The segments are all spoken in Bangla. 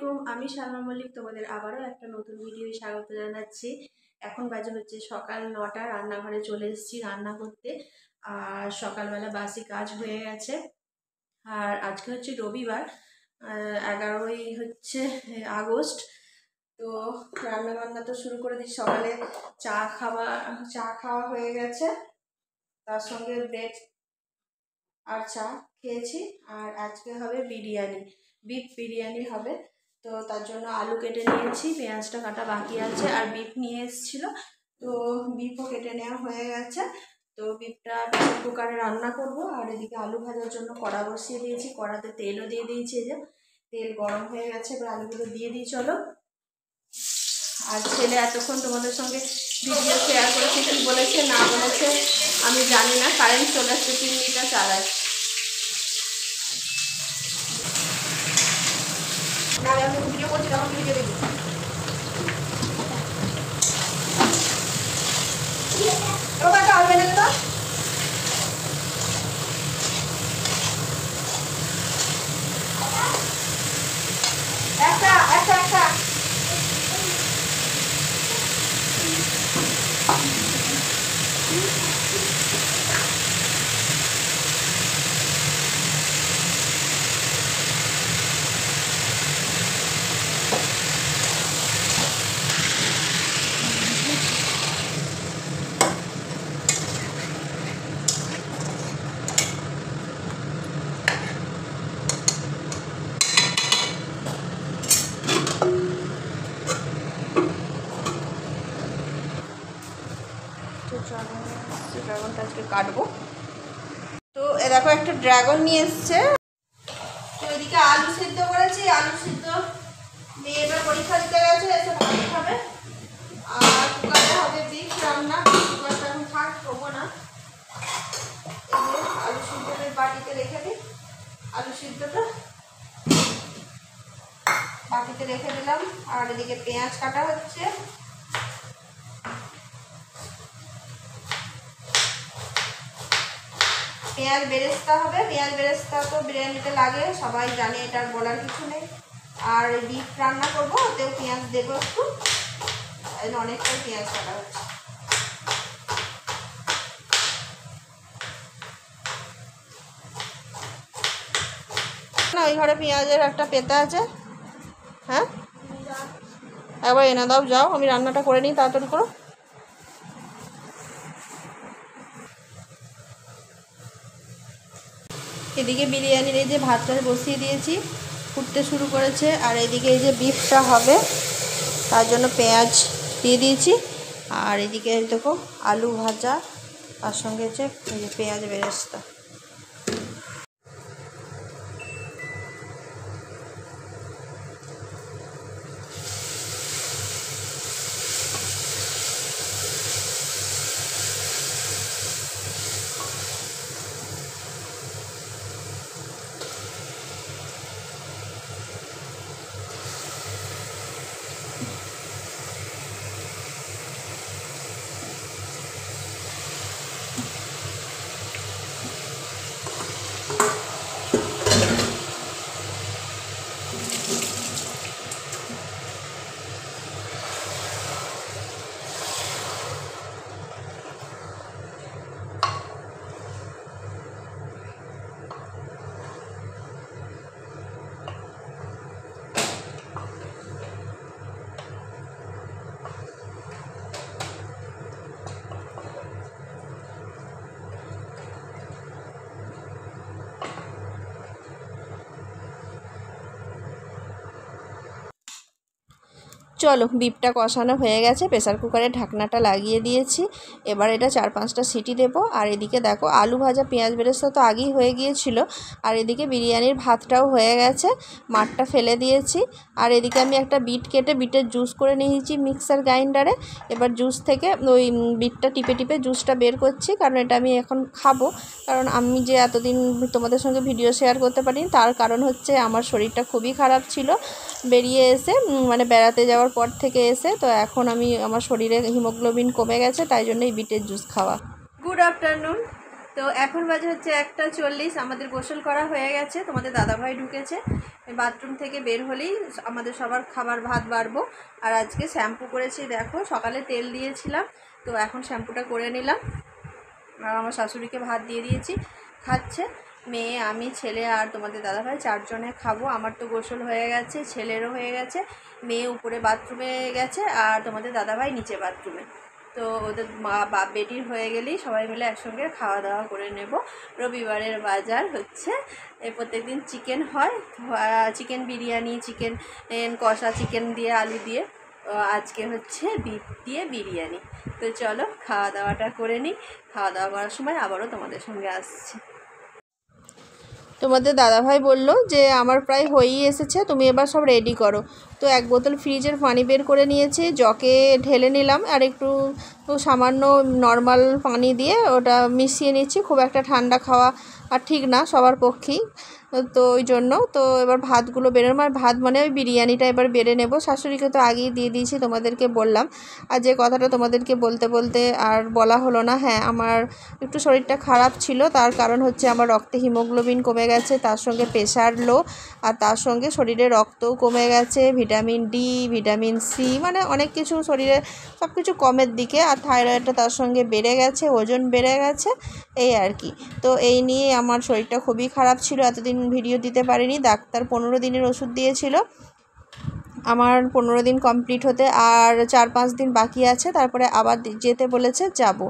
আলাইকুম, আমি শালমা মল্লিক তোমাদের আবারও একটা নতুন ভিডিওয় স্বাগত জানাচ্ছি। এখন বাজে হচ্ছে সকাল 9টা। রান্নাঘরে চলে এসেছি রান্না করতে। আর সকালবেলা বাসি কাজ হয়ে গেছে। আর আজকে হচ্ছে রবিবার, 11ই হচ্ছে আগস্ট। তো রান্না বান্না তো শুরু করে দিচ্ছি। সকালে চা খাওয়া হয়ে গেছে, তার সঙ্গে ব্রেড আর চা খেয়েছি। আর আজকে হবে বিরিয়ানি, বিফ বিরিয়ানি হবে। তো তার জন্য আলু কেটে নিয়েছি, পেঁয়াজটা কাটা বাকি আছে। আর বিফ নিয়ে এসেছিলো, তো বিফও কেটে নেওয়া হয়ে গেছে। তো বিফটা প্রেসার কুকারে রান্না করব। আর এদিকে আলু ভাজার জন্য কড়া বসিয়ে দিয়েছি, কড়াতে তেলও দিয়ে দিয়েছি। এই যে তেল গরম হয়ে গেছে, এবার আলুগুলো দিয়ে দিই চলো। আর ছেলে এতক্ষণ তোমাদের সঙ্গে ভিডিও শেয়ার করেছে, কি বলেছে না বলেছে আমি জানি না। কারেন্ট চলে আসছে, চিমনিটা চালায় না। আমি ভিডিও করছি, তখন ভিডিও দেখি। ওটা হবে না তো, একটা একটা একটা ড্রাগনটা আজকে কাটবো। তো এ দেখো একটা ড্রাগন নিয়ে এসছে। তো এদিকে আলু সিদ্ধ করেছি, আলু সিদ্ধ দিয়ে এবার পরীক্ষা দিতে গেছে, এসে ভাত খাবে। আর কুকারে হবে বিফ রান্না। কুকারটা এখন থাক, করবো না। আলু সিদ্ধটা বাটিতে রেখে দিই, আলু সিদ্ধটা বাটিতে রেখে দিলাম। আর এদিকে পেঁয়াজ কাটা হচ্ছে। পেঁয়াজ বেরেস্তা হবে, পেঁয়াজ বেরেস্তা তো বিরিয়ানিতে লাগে, সবাই জানে, এটা বলার কিছু নেই। আর বিফ রান্না করবো, ওতেও পেঁয়াজ দেবো একটু, অনেকটাই পেঁয়াজ কাটা হচ্ছে। না, ওই ঘরে পেঁয়াজের একটা পেতা আছে। হ্যাঁ, একবার এনে দাও, যাও, আমি রান্নাটা করে নিই তাড়াতাড়ি করো। এদিকে বিরিয়ানির এই যে ভাতটা বসিয়ে দিয়েছি, ফুটতে শুরু করেছে। আর এদিকে এই যে বিফটা হবে, তার জন্য পেঁয়াজ দিয়ে দিয়েছি। আর এদিকে দেখো আলু ভাজা, তার সঙ্গে হচ্ছে এই যে পেঁয়াজ বেরেস্তা। চলো, বিফটা কষানো হয়ে গেছে, প্রেসার কুকারে ঢাকনাটা লাগিয়ে দিয়েছি। এবার এটা 4-5টা সিটি দেবো। আর এদিকে দেখো আলু ভাজা পেঁয়াজ বেরেস্তা তো আগেই হয়ে গিয়েছিল। আর এদিকে বিরিয়ানির ভাতটাও হয়ে গেছে, মাঠটা ফেলে দিয়েছি। আর এদিকে আমি একটা বিট কেটে বিটের জুস করে নিয়েছি মিক্সার গ্রাইন্ডারে। এবার জুস থেকে ওই বিটটা টিপে টিপে জুসটা বের করছি, কারণ এটা আমি এখন খাবো। কারণ আমি যে এতদিন তোমাদের সঙ্গে ভিডিও শেয়ার করতে পারিনি, তার কারণ হচ্ছে আমার শরীরটা খুবই খারাপ ছিল বেরিয়ে এসে, মানে বেড়াতে যাওয়ার পর থেকে এসে। তো এখন আমি আমার শরীরে হিমোগ্লোবিন কমে গেছে, তাই জন্যই বিটের জুস খাওয়া। Good afternoon. তো এখন বাজে হচ্ছে 1:40, আমাদের গোসল করা হয়ে গেছে, তোমাদের দাদাভাই ঢুকেছে বাথরুম থেকে, বের হলেই আমাদের সবার খাবার ভাত বাড়বো। আর আজকে শ্যাম্পু করেছি, দেখো সকালে তেল দিয়েছিলাম, তো এখন শ্যাম্পুটা করে নিলাম। আর আমার শাশুড়িকে ভাত দিয়ে দিয়েছি, খাচ্ছে মেয়ে, আমি, ছেলে আর তোমাদের দাদাভাই 4 জনে খাবো। আমার তো গোসল হয়ে গেছে, ছেলেরও হয়ে গেছে, মেয়ে উপরে বাথরুমে গেছে আর তোমাদের দাদাভাই নিচে বাথরুমে। তো ওদের বেটির হয়ে গেলেই সবাই মিলে একসঙ্গে খাওয়া দাওয়া করে নেব। রবিবারের বাজার হচ্ছে, প্রত্যেকদিন চিকেন হয়, চিকেন বিরিয়ানি, চিকেন কষা, চিকেন দিয়ে আলু দিয়ে, আজকে হচ্ছে বিফ দিয়ে বিরিয়ানি। তো চলো খাওয়া দাওয়াটা করে নিই, খাওয়া দাওয়া করার সময় আবারও তোমাদের সঙ্গে আসছি। তোমাদের দাদাভাই বলল যে আমার প্রায় হয়েই এসেছে, তুমি এবার সব রেডি করো। তো 1 বোতল ফ্রিজের পানি বের করে নিয়েছি, জগে ঢেলে নিলাম, আর একটু সামান্য নর্মাল পানি দিয়ে ওটা মিশিয়ে নিচ্ছি। খুব একটা ঠান্ডা খাওয়া আর ঠিক না সবার পক্ষেই, তো ওই জন্য তো এবার ভাতগুলো বেড়ে, আমার ভাত মানে ওই বিরিয়ানিটা এবার বেড়ে নেব। শাশুড়িকে তো আগেই দিয়ে দিয়েছি, তোমাদেরকে বললাম। আর যে কথাটা তোমাদেরকে বলতে বলতে আর বলা হলো না, হ্যাঁ আমার একটু শরীরটা খারাপ ছিল, তার কারণ হচ্ছে আমার রক্তে হিমোগ্লোবিন কমে গেছে, তার সঙ্গে প্রেশার লো, আর তার সঙ্গে শরীরে রক্তও কমে গেছে, ভিটামিন ডি, ভিটামিন সি, মানে অনেক কিছু শরীরে সব কিছু কমের দিকে, আর থাইরয়েডটা তার সঙ্গে বেড়ে গেছে, ওজন বেড়ে গেছে, এই আর কি। তো এই নিয়ে আমার শরীরটা খুবই খারাপ ছিল, এতদিন ভিডিও দিতে পারিনি। ডাক্তার 15 দিনের ওষুধ দিয়েছিল, আমার 15 দিন কমপ্লিট হতে আর 4-5 দিন বাকি আছে, তারপরে আবার যেতে বলেছে, যাব।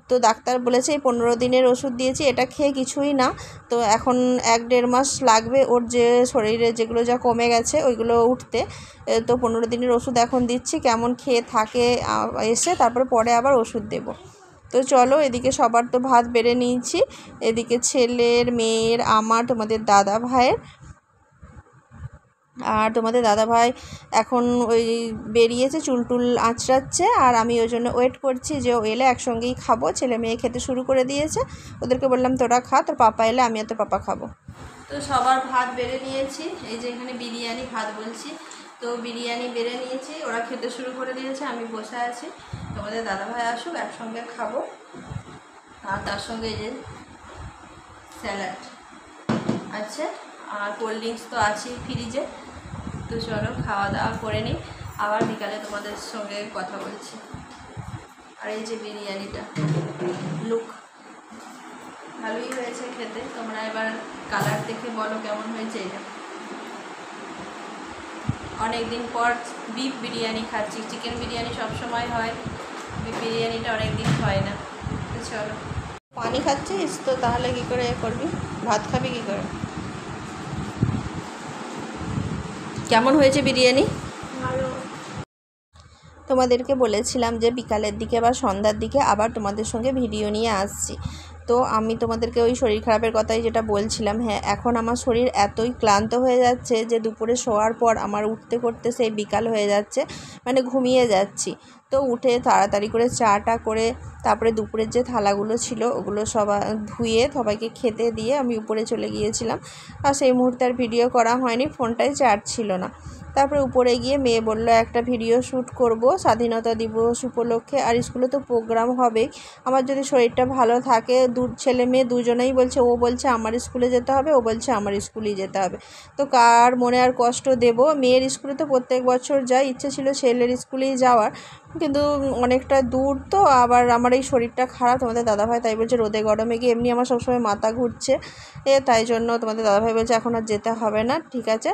তো ডাক্তার বলেছে এই 15 দিনের ওষুধ দিয়েছি, এটা খেয়ে কিছুই না, তো এখন 1-1.5 মাস লাগবে ওর যে শরীরে যেগুলো যা কমে গেছে ওইগুলো উঠতে। তো 15 দিনের ওষুধ এখন দিচ্ছি, কেমন খেয়ে থাকে এসে তারপরে পরে আবার ওষুধ দেব। তো চলো, এদিকে সবার তো ভাত বেড়ে নিয়েছি, এদিকে ছেলের, মেয়ের, আমার, তোমাদের দাদা ভাইয়ের। আর তোমাদের দাদাভাই এখন ওই বেরিয়েছে, চুলটুল আঁচড়াচ্ছে, আর আমি ওই জন্য ওয়েট করছি যে ও এলে একসঙ্গেই খাবো। ছেলে মেয়ে খেতে শুরু করে দিয়েছে, ওদেরকে বললাম তোরা খা, তোর পাপা এলে আমি আর তোর পাপা খাবো। তো সবার ভাত বেড়ে নিয়েছি, এই যে এখানে বিরিয়ানি ভাত বলছি, তো বিরিয়ানি বেড়ে নিয়েছি, ওরা খেতে শুরু করে দিয়েছে, আমি বসে আছি। তোমাদের দাদাভাই আসুক, একসঙ্গে খাবো। আর তার সঙ্গে এই যে স্যালাড আছে, আর কোল্ড ড্রিঙ্কস তো আছেই ফ্রিজে। তো চলো খাওয়া দাওয়া করে নিই, আবার বিকালে তোমাদের সঙ্গে কথা বলছি। আর এই যে বিরিয়ানিটা লুক ভালোই হয়েছে খেতে, তোমরা এবার কালার দেখে বলো কেমন হয়েছে। এটা অনেক দিন পর বিফ বিরিয়ানি খাচ্ছি, চিকেন বিরিয়ানি সবসময় হয়, বিফ বিরিয়ানিটা অনেক দিন হয় না। তো চলো, পানি খাচ্ছিস তো তাহলে কী করে করবি, ভাত খাবি কী করে? কেমন হয়েছে বিরিয়ানি? ভালো। তোমাদেরকে বলেছিলাম যে বিকালের দিকে বা সন্ধ্যার দিকে আবার তোমাদের সঙ্গে ভিডিও নিয়ে আসছি। তো আমি তোমাদেরকে ওই শরীর খারাপের কথাই যেটা বলছিলাম, হ্যাঁ এখন আমার শরীর এতই ক্লান্ত হয়ে যাচ্ছে যে দুপুরে শোয়ার পর আমার উঠতে করতে সেই বিকাল হয়ে যাচ্ছে, মানে ঘুমিয়ে যাচ্ছি। তো উঠে তাড়াতাড়ি করে চাটা করে তারপরে দুপুরের যে থালাগুলো ছিল ওগুলো সবাই ধুয়ে সবাইকে খেতে দিয়ে আমি উপরে চলে গিয়েছিলাম। আর সেই মুহূর্তে আর ভিডিও করা হয়নি, ফোনটাই চার্জ ছিল না। তারপরে উপরে গিয়ে মেয়ে বলল একটা ভিডিও শ্যুট করব স্বাধীনতা দিবস উপলক্ষে, আর স্কুলে তো প্রোগ্রাম হবেই। আমার যদি শরীরটা ভালো থাকে, ছেলে মেয়ে দুজনেই বলছে, ও বলছে আমার স্কুলে যেতে হবে, ও বলছে আমার স্কুলেই যেতে হবে। তো কার মনে আর কষ্ট দেব? মেয়ের স্কুলে তো প্রত্যেক বছর যাই, ইচ্ছে ছিল ছেলের স্কুলেই যাওয়ার, কিন্তু অনেকটা দূর, তো আবার আমার এই শরীরটা খারাপ, তোমাদের দাদাভাই তাই বলছে রোদে গরমে গিয়ে, এমনি আমার সবসময় মাথা ঘুরছে, তাই জন্য তোমাদের দাদাভাই বলছে এখন আর যেতে হবে না, ঠিক আছে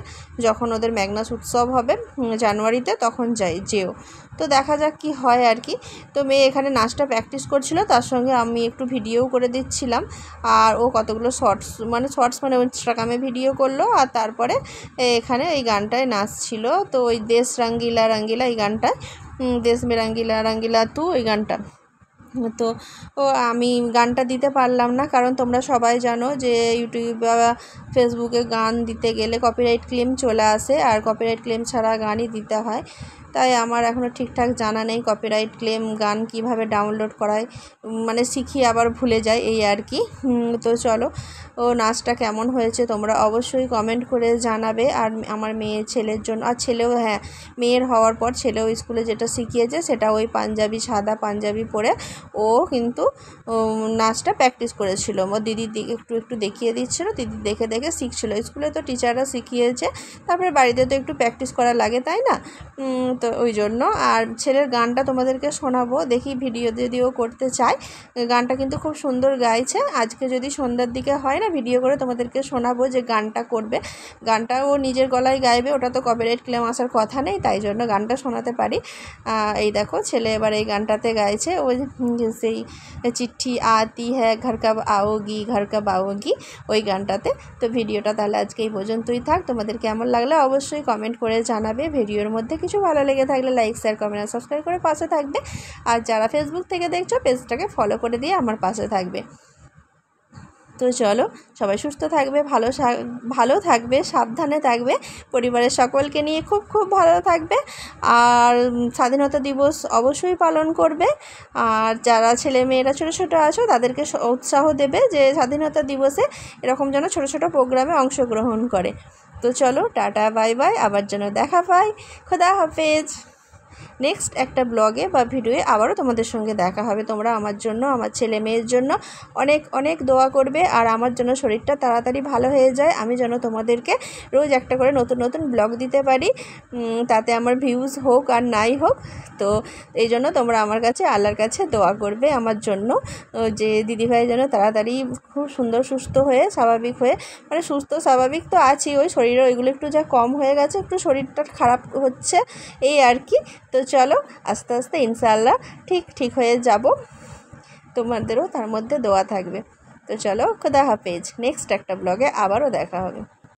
যখন ওদের ম্যাগনাস উৎসব হবে জানুয়ারিতে তখন যেও। তো দেখা যাক কি হয় আর কি। তো মেয়ে এখানে নাচটা প্র্যাকটিস করছিল, তার সঙ্গে আমি একটু ভিডিও করে দিচ্ছিলাম, আর ও কতগুলো শর্টস মানে ইনস্টাগ্রামে ভিডিও করলো, আর তারপরে এখানে এই গানটায় নাচছিল। তো ওই দেশ রঙ্গিলা রঙ্গিলা এই গানটায়, দেশ মে রঙ্গিলা রঙ্গিলা তু, ওই গানটা। তো আমি গানটা দিতে পারলাম না, কারণ তোমরা সবাই জানো যে ইউটিউব বা ফেসবুকে গান দিতে গেলে কপিরাইট ক্লেম চলে আসে, আর কপিরাইট ক্লেম ছাড়া গানই দিতে হয়। তাই আমার এখনও ঠিকঠাক জানা নেই কপিরাইট ক্লেম গান কিভাবে ডাউনলোড করায়, মানে শিখি আবার ভুলে যাই এই আর কি। তো চলো, ও নাচটা কেমন হয়েছে তোমরা অবশ্যই কমেন্ট করে জানাবে। আর আমার মেয়ের ছেলের জন্য, আর ছেলেও, হ্যাঁ মেয়ের হওয়ার পর ছেলেও স্কুলে যেটা শিখিয়েছে সেটা ওই পাঞ্জাবি, সাদা পাঞ্জাবি পরে ও কিন্তু নাচটা প্র্যাকটিস করেছিল। ওর দিদি একটু দেখিয়ে দিচ্ছিল, দিদি দেখে দেখে শিখছিল। স্কুলে তো টিচাররা শিখিয়েছে, তারপরে বাড়িতে তো একটু প্র্যাকটিস করা লাগে তাই না, তো ওই জন্য। আর ছেলের গানটা তোমাদেরকে শোনাবো, দেখি ভিডিও যদিও করতে চাই। গানটা কিন্তু খুব সুন্দর গাইছে। আজকে যদি সন্ধ্যার দিকে হয় না ভিডিও করে তোমাদেরকে শোনাবো যে গানটা করবে। গানটা ও নিজের গলায় গাইবে, ওটা তো কপিরাইট ক্লেম আসার কথা নেই, তাই জন্য গানটা শোনাতে পারি। এই দেখো ছেলে এবার এই গানটাতে গাইছে, ওই সেই চিঠি আতি হ্যাঁ ঘর কব আওগি ওই গানটাতে। তো ভিডিওটা তাহলে আজকে এই পর্যন্তই থাক। তোমাদের কেমন লাগলে অবশ্যই কমেন্ট করে জানাবে। ভিডিওর মধ্যে কিছু ভালো লেগে থাকলে লাইক, শেয়ার, কমেন্ট আর সাবস্ক্রাইব করে পাশে থাকবে। আর যারা ফেসবুক থেকে দেখছো পেজটাকে ফলো করে দিয়ে আমার পাশে থাকবে। তো চলো, সবাই সুস্থ থাকবে, ভালো থাকবে, সাবধানে থাকবে, পরিবারের সকলকে নিয়ে খুব খুব ভালো থাকবে। আর স্বাধীনতা দিবস অবশ্যই পালন করবে। আর যারা ছেলে মেয়েরা ছোটো ছোটো আছো তাদেরকে উৎসাহ দেবে যে স্বাধীনতা দিবসে এরকম যেন ছোটো ছোটো প্রোগ্রামে অংশগ্রহণ করে। তো চলো, টাটা বাই বাই, আবার যেন দেখা পাই। খোদা হাফেজ। নেক্সট একটা ব্লগে বা ভিডিওয়ে আবারও তোমাদের সঙ্গে দেখা হবে। তোমরা আমার জন্য, আমার ছেলে মেয়ের জন্য অনেক অনেক দোয়া করবে। আর আমার জন্য শরীরটা তাড়াতাড়ি ভালো হয়ে যায়, আমি যেন তোমাদেরকে রোজ একটা করে নতুন নতুন ব্লগ দিতে পারি, তাতে আমার ভিউজ হোক আর নাই হোক। তো এই জন্য তোমরা আমার কাছে, আল্লাহর কাছে দোয়া করবে আমার জন্য, যে দিদিভাই যেন তাড়াতাড়ি খুব সুন্দর সুস্থ হয়ে স্বাভাবিক হয়ে, মানে সুস্থ স্বাভাবিক তো আছি, ওই শরীরে ওইগুলো একটু যা কম হয়ে গেছে, একটু শরীরটা খারাপ হচ্ছে এই আর কি। তো চলো, আস্তে আস্তে ইনশাআল্লাহ ঠিক হয়ে যাব। তোমাদেরও তার মধ্যে দোয়া থাকবে। তো চলো, খোদা হাফেজ। নেক্সট একটা ব্লগে আবারও দেখা হবে।